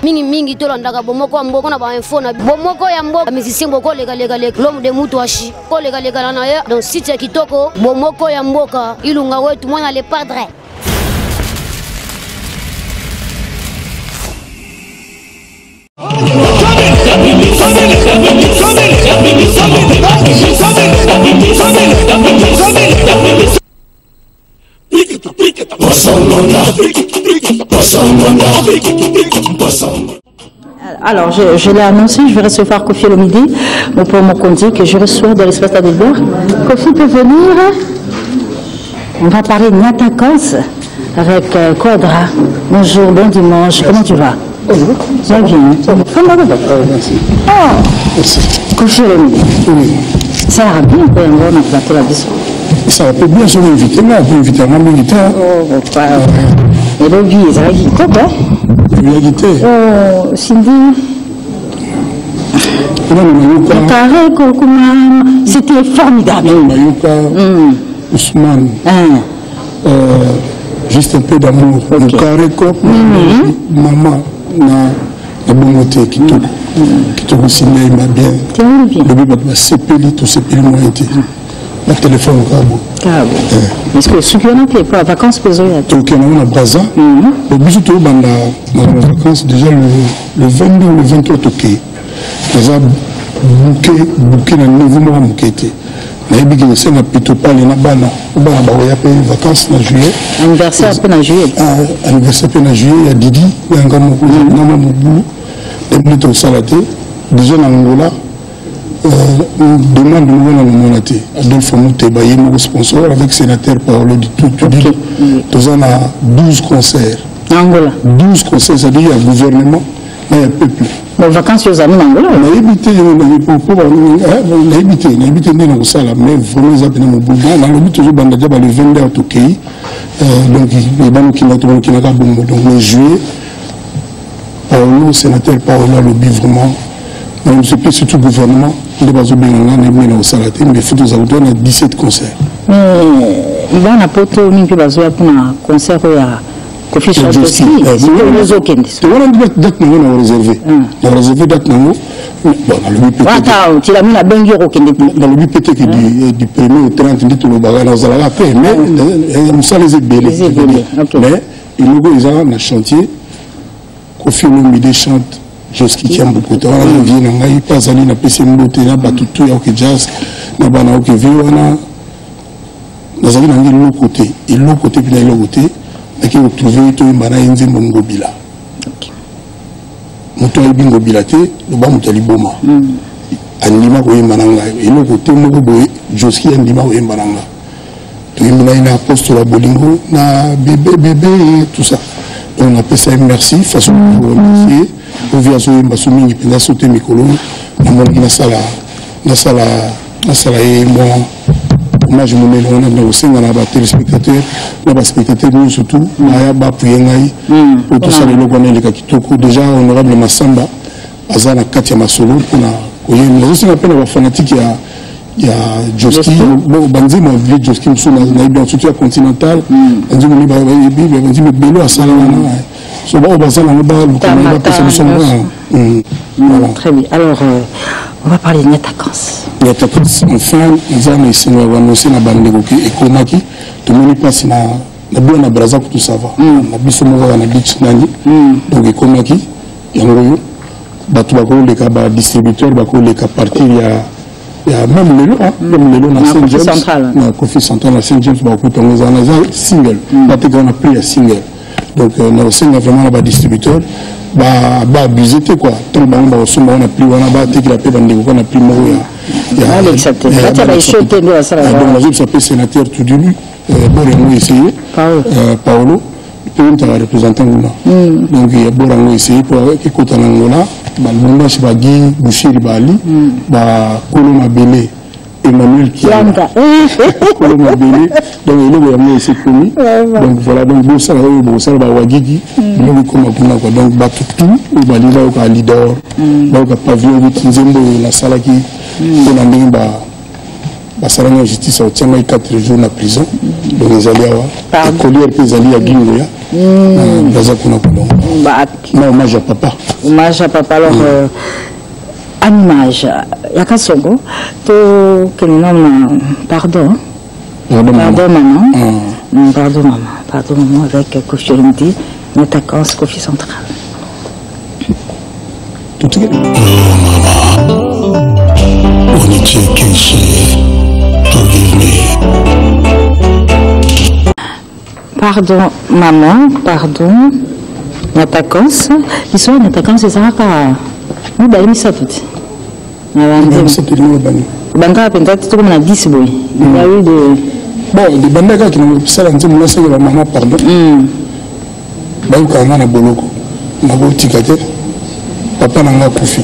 mais mingi tolandaka bomoko mboka na ba info na bomoko ya mboka musicien boko lega l'homme de Mutuashi ko lega na ya donc site ya kitoko bomoko ya mboka ilunga wetu mwana le padre. Alors, je l'ai annoncé, je vais recevoir Kofi Olomide pour mon compte que je reçois dans l'espace d'Adelbourg. Kofi peut venir. On va parler de Niatakos avec Quadra. Bonjour, bon dimanche. Comment tu vas? Ça va bien. Comment tu vas? Merci. Kofi Olomide. Ça va bien, on a planté la disco. Ça va bien, je vais inviter là, je vais inviter à mon guitare. Oh, pas. Et le billet, ça va bien. Quoi? La guitare. Oh, Cindy. C'était formidable. Ousmane. Juste un peu d'amour. Le carré cop, maman, na bongoté qui te ciné m'a bien. Le bébé va s'épéler, tout s'épéler moi été. Le téléphone au cabo. Est-ce que ce qui est pour les vacances, c'est donc on a Braza. Le bisou tout dans les vacances déjà le 22 ou le 23 toqué. Braza bouquet dans nouveau mois bouqueté. Na yebi que c'est na plutôt pas les nabana. On va avoir des vacances en juillet. Anniversaire en juillet. Anniversaire en juillet, il y a Didi, il y a un gars Moubou, des minutes au Salaté, déjà en Angola. Demande de nouveau dans le Monaté. Adolphe Mouteba, il est mon sponsor avec sénateur Paolo du tout. Nous avons 12 concerts. Angola. 12 concerts, c'est-à-dire qu'il y a gouvernement, mais il y a peuple. Les vacances aux amis en Angola. On a évité, dans le salle, mais vraiment, ils appellent mon boulot. On a le but toujours le 22 au Tokyo. Donc, il y a qui n'a pas bon. Donc, le juillet, Paolo, sénateur Paolo, lobby vraiment. On ne sait plus surtout le gouvernement. Il y a mais faut nous avoir 17 concerts. Il y a un poteau pour un concert où il y a Kofi Olomide. C'est date on a réservé. On a réservé date on a tu l'as mis la bengue dans le but peut-être du 1er au 30 dit tout le bagage dans la paix mais nous ça les ébélés. Mais ils ont un chantier Kofi Olomide chante Joski tient beaucoup de temps. On vient à pas aller na PC Mbote na batutu ya ok jazz na bana ok viwana. Nous avons un l'autre côté et l'autre côté puis l'autre côté et qui retrouver tout mbana inzi mbongobila. Moto ya bingobila te le ba mutali boma. Andima ko yemananga et l'autre côté moko boye Joski andima ko yemananga. To yimina ina apostole bolingo na bébé tout ça. On appelle ça merci façon de remercier. On vient sur une bassoumi qui peut sauter mes colons. Na sala et moi. Moi je me mets dans le sein dans la téléspectateur, les spectateurs nous surtout. Naya ba puyengai. Pour tout ça les locaux les kakitoko déjà honorable Massamba. Azana Katia Masolo pour na. Nous aussi on appelle les fanatiques il y a Joski, Banzi m'a vu Joski dans surtout continental. Banzi m'a dit mais Bello à Salana. So bon bazar on va passer le son. Très bien. Alors on va parler de Niatakos. Niatakos enfin ils ont essayé de annoncer na bande et Komaki tout le monde passe na bien na Braza tout ça va. Na biso mo na beach nani. Donc Komaki yango batu bako les ka distributeur bako les ka partir il y a même le lot dans Saint James, dans Kofi Central dans Saint James, beaucoup de single, on a pris un single. Donc on a aussi vraiment un distributeur, abusé quoi. Tout le monde on a pris, on a pris la paix, on a pris donc s'appelle sénateur tout début, bon essayé, Paolo, puis on a représentant là. Donc il y a bon essayé pour avec écoute en Angola. Balbonda Chibagi, Bouchiri Bali, Kolo Mabele, Emmanuel Kianga. Kolo Mabele, donc il a mis ses commis. Donc voilà, donc Bossa, Wagigi, il est comme un peu donc Batutu, ou Balila ou Kalidor, donc Pavillon, Nzembo, la Salaki, on a mis Basaranga Justice, on tient 4 jours en prison, donc les alliés, les colliers, les alliés à Guinea. Braza kuna kolongo. Na hommage à papa. Hommage à papa alors en image Yakasongo to que nous nomme pardon. Pardon maman. Pardon maman avec Kofi Olomide, notre accord Kofi Central. Tout est maman. Onichi Kenshi. Forgive me. Pardon maman, pardon. Notre accord, l'histoire notre accord c'est ça pas. Nous d'aller ça tout. Banga peut-être tout comme on a 10 boy. Il y a eu de bon, des bandagas qui n'ont pas ça dans le monde, la maman pardon. Bah il y a un boloko, na go tikate, papa n'a pas Kofi,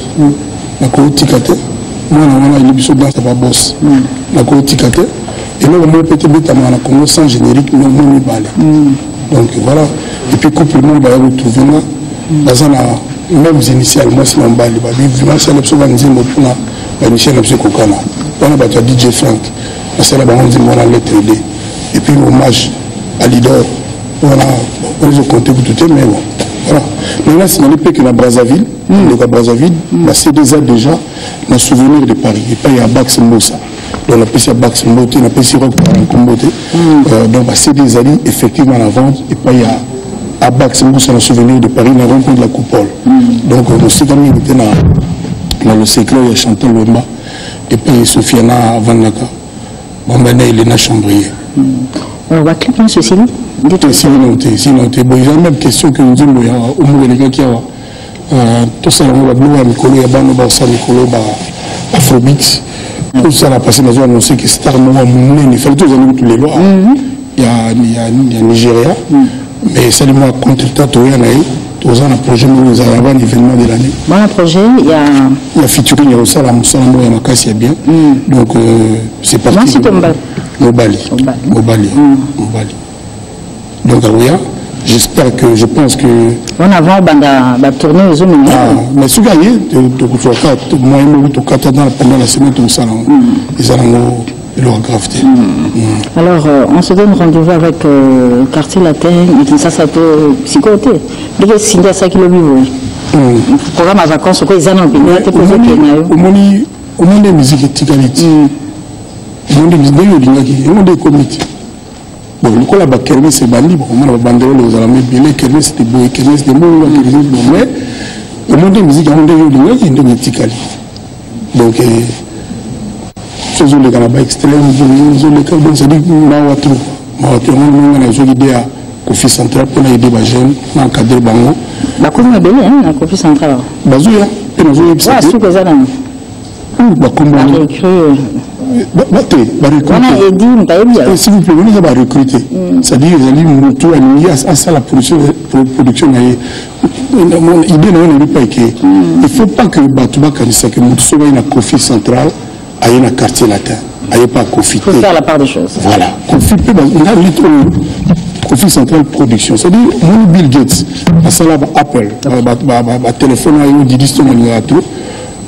na go tikate, moi na il biso dans sa boss, na go tikate, et là on peut être à na Congo sans générique, mais on balé. Donc voilà, et puis couple monde va retrouver là, dans un même initialement c'est en balé, bah vivement c'est le souvent dit mon pour la Michel Abse Kokana, on a battu DJ Frank. C'est là-bas on dit qu'on a lettre D. Et puis hommage à Lidor, on a compté pour tout, mais bon. Voilà. Maintenant, c'est dans les pays que la Brazzaville, la Brazzaville, c'est déjà un souvenir de Paris. Et puis il y a Bax Mbosa. Donc on appelle ça Bax Mbote, on appelle ça Rock Combote. Donc c'est des alliés effectivement à la vente. Et puis il y a à Bax Mbosa, un souvenir de Paris, on a rencontré la coupole. Donc on s'est quand même été dans le secret, il y a Chantal Wemba. Et puis Sofiana Vanaka. Bon, maintenant, il est na chambrier. On va cliquer sur ceci. Sinon, il y a même question que nous disons au moins les gars qui ont tout ça, on va bloquer Mikolo, il y a Bano Barça Mikolo, Afrobeat. Tout ça, on a passé dans une annoncé que Star Noah Mounen, il fallait tous les tous les lois. Il y a Nigeria, mais ça, il m'a contre-temps, il y a un projet, nous avons un événement de l'année. Bon, un projet, il y a. Il y a featuring, il y a aussi la Moussa, il y a Makassi, il y a bien. Donc, c'est parti. Moi, c'est Mobali. Donc, Aouya, j'espère que, je pense que. On a va tourner aux hommes. Mais ce gars, pendant la semaine, tout ça, ils ont leur graveté. Alors, on se donne rendez-vous avec Quartier Latin, et ça peut psychoter. Dès que c'est ça qui le vit, programme à vacances, quoi, ils en ont bien. Au monde des musiques et tigalites. Au monde des musiques, au monde des comités. Bon, le coup là-bas, Kermé, c'est bandit. Bon, on a bandérole aux alamés, Bélé, Kermé, c'était beau, Kermé, c'était beau, mais au monde des musiques, au monde des tigalites. Donc, faisons les Canada extrêmes, faisons les cas, donc ça dit que Mawatu, on a une idée à Kofi Central pour aider les jeunes, dans le cadre de Bango. Comment est bien, hein, Kofi Central? Bazouya, et nous avons ça. C'est que ça donne. S'il vous plaît, on va recruter. C'est-à-dire, ils ont tout aligné à ça la production. L'idée n'est pas que. Il ne faut pas que Batouba Kanissa, que nous soyons dans Kofi Central, aille dans le quartier latin. Aille pas Kofi. Il faut faire la part des choses. Voilà. Kofi, on a little Kofi Central Production. C'est-à-dire, mon Bill Gates, ça là, Apple, téléphone, il dit que il y a tout.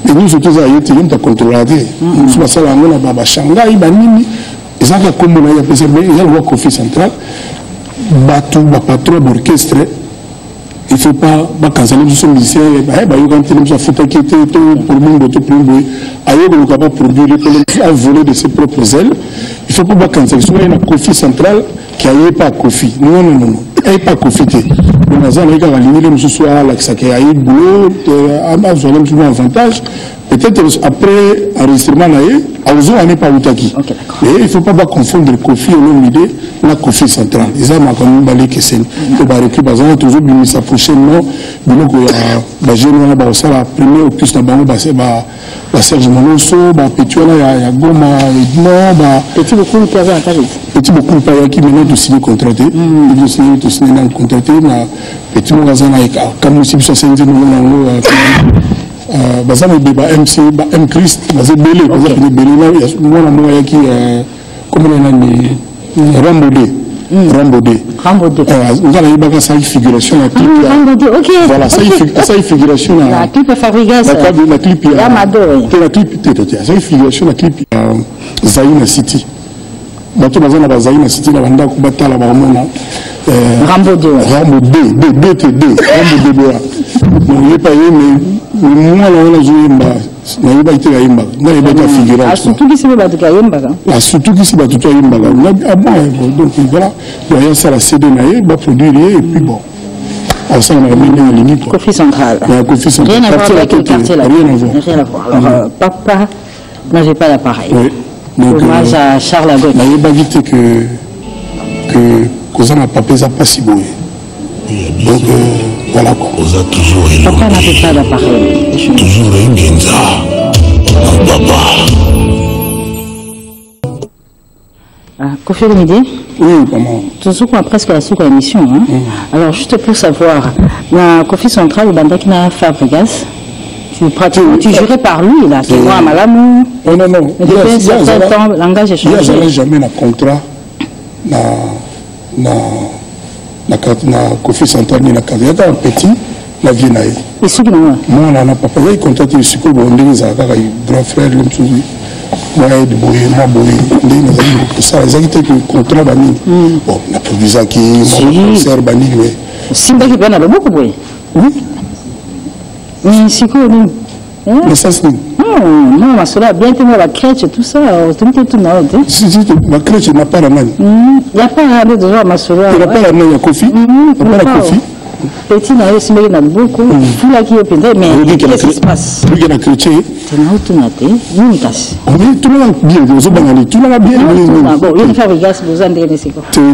Et nous, surtout, on a contrôlé. Nous sommes à la Shanghai, ils ont comme on a appelé ça, mais il y a le Kofi Central, bateau, patron d'orchestre. Il ne faut pas canceller les musiciens. Il y a des photos qui étaient pour le monde, pour le monde. Ailleurs, on ne peut pas produire, à voler de ses propres ailes. Il ne faut pas canceller. Il y a un Kofi Central qui n'a pas Kofi. Non. Il n'y a pas Kofi. On a aligné les musiciens à l'accès qui a eu boulot, à un avantage. Peut-être après enregistrement, on n'est pas Outaki. Mais il ne faut pas confondre Kofi et l'homme la Kofi Central. Ils ont quand même balé que c'est. Il va récupérer toujours sa prochainement. Donc, il y a la première opus dans le Serge Monoso, Pétuala, il y a Goma, Edmond, Petit beaucoup de personnes à Petit beaucoup de personnes qui maintenant ont signé contraté. Ils ont signé contraté. Petit Morazana, comme nous sommes sur scène, nous baza mo débat MC M Christ baza belé baza belé moi moi qui comment on a ni Rambodé on a eu baga ça figuration la clip OK voilà ça figuration la clip Fabrigas la clip Amado la clip ça figuration la clip Zaina City bato bazana bazali na cité na banda ko batala ba mona Rambo 2 Rambo 2 Rambo 2 donc il pas mais moi là on a joué na yeba ite ya yimba na yeba ta figurant surtout qui se ba to yimba surtout qui se ba to yimba ah bon donc voilà il y a ça la CD na yeba produire et puis bon ça on a mis en ligne Kofi Central rien à voir avec le quartier là rien à voir alors papa n'avait pas d'appareil hommage à Charles Agot na yeba vite que ça n'a pas pesé pas si beau donc voilà quoi papa n'avait pas d'appareil toujours un Genza non papa Kofi Olomide oui comment toujours presque la sous émission hein? Alors juste pour savoir na Kofi Central bandaki na Fabregas tu jurais par lui là qui voit Malamu non depuis un certain temps langage est changé il n'y a jamais un contrat na Kofi Central ni na Kavia un petit la vie naïe et ce qui moi na papa il contacté le psycho bon ndeza kaka grand frère le msuzi moi de boyer moi boyer ndeza ça les actes que contrat bani bon na provisa qui concert bani mais simba qui bana beaucoup boy oui mais psycho non mais ça c'est non ma soeur bien tellement la crèche tout ça tout tout na si la crèche n'a pas la main il y a pas rien de genre ma soeur il n'a pas la main ya Kofi pas la Kofi petit na yo simba na beaucoup fula qui est pendant mais qu'est-ce qui se passe lui qui a chrétien tu n'as aucun athée ni casse oui tout le monde bien vous avez tout le monde bien bon il faire regarder vous en dernier c'est quoi c'est le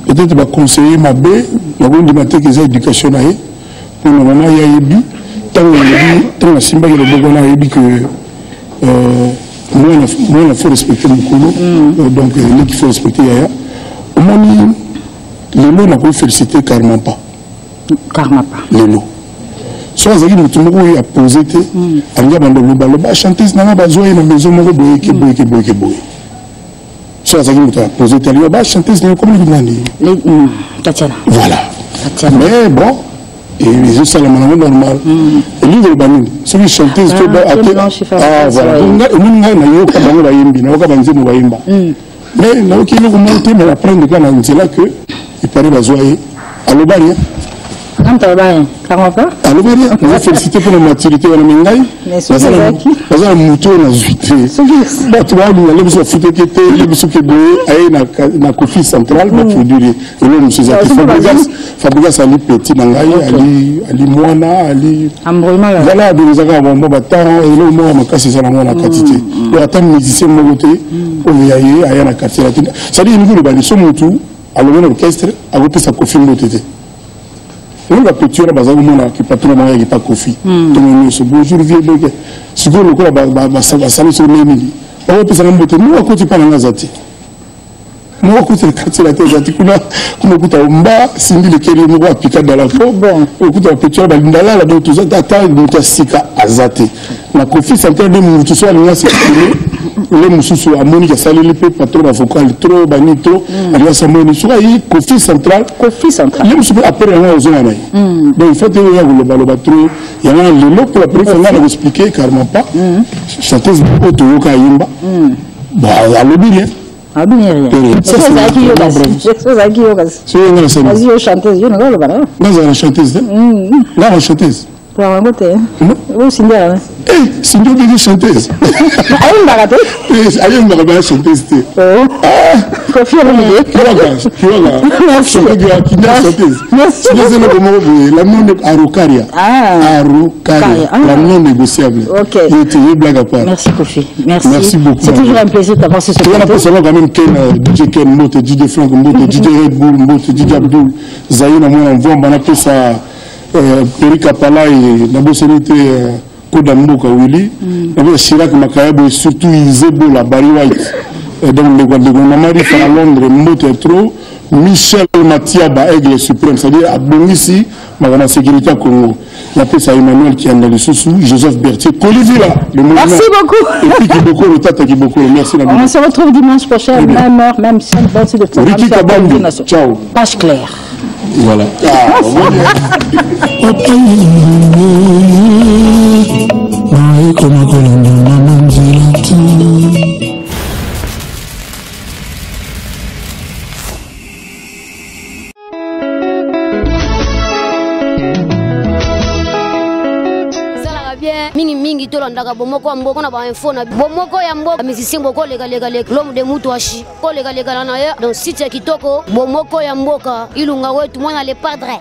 peut-être va conseiller ma bé la bonne matin que j'ai éducation là pour le moment il y a yebi tant simba qui le bogona yebi que moi il faut respecter mon colo donc il faut respecter yaya au moins les lots n'a pas félicité carrément pas les lots soit ça qui nous tout a posé té anga bando ba chanteuse na ba zoé na maison moko boye ke boye soit ça qui nous a posé té ba chanteuse na comme il dit Tatiana voilà mais bon et les ça la normal et lui le banu celui chanteuse to ba voilà on a yo ka bango ba yimbi na ka banze mo ba yimba mais na ok le monter mais apprendre quand on dit là que il paraît bazoyer allo bari non tu vas comment pas allo bari on va féliciter pour la maturité on a mingai parce que muto na zuité ba tu vas nous aller sur foot que te le sur que boye ay na Kofi Central ba produire et là monsieur Fabregas ali petit na ngai ali mwana ali voilà des aga bon ba temps et le mo makasi ça na mwana quantité et attend musicien mo côté on y a ay na quartier ça dit nous le ba so mutu alors l'orchestre a repris sa Kofi Motete. On va petit on a besoin de qui patron moi qui pas Kofi. Donc ce bonjour vieux donc si vous le quoi ba salut sur les mini. On va passer à Motete. Nous à côté pas na zati. Nous à côté quartier la tête zati kuna kuta mba sindi le keli mo wa pika dans la fo bon kuta petit on ba ndala la donc tout ça tata donc sika azati. Na Kofi Central de mutu so na c'est le mususu amoni ka saleli pe patron vocal trop bani trop alias samoni so yi Kofi Central le mususu après on ozona nayi donc il faut que ya le baloba trop ya na le pour la première fois on expliquer carrément pas chanteuse auto yoka yimba bah allo bien ah bien rien c'est ça qui yoga c'est vas-y chanteuse yo ngalo bana na chanteuse na chanteuse pour un côté ou Cinderella Cinderella est chanteuse aïe une chanteuse Kofi Olomide merci la non Arukaria la non négociable ok blague à part merci Kofi merci beaucoup c'est toujours un plaisir d'avoir ce plateau. On a pensé quand même DJ Ken Mote, DJ Frank Mote, DJ Red Bull Mote, DJ Abdul Zayina moi on voit on appelle ça Perika Pala et la bossérité Kodamboka Willy avec Chirac Makayabo et surtout Izebo la Barry White donc les Guadeloupe Marie Fara Londres Mote trop Michel Matiaba Aigle Suprême c'est-à-dire à Bongisi la sécurité à Congo il appelle ça Emmanuel qui est dans le sous Joseph Berthier Colivila le mouvement merci beaucoup et puis Kiboko le tata Kiboko merci la on se retrouve dimanche prochain même heure même chaîne dans ce Ricky Kabambi ciao page claire voilà mingi tolandaka bomoko ya mboka na ba info na bomoko ya mboka musicien boko lega l'homme de mutu ashi ko lega na ye donc site ya kitoko bomoko ya mboka ilunga wetu mwana le padre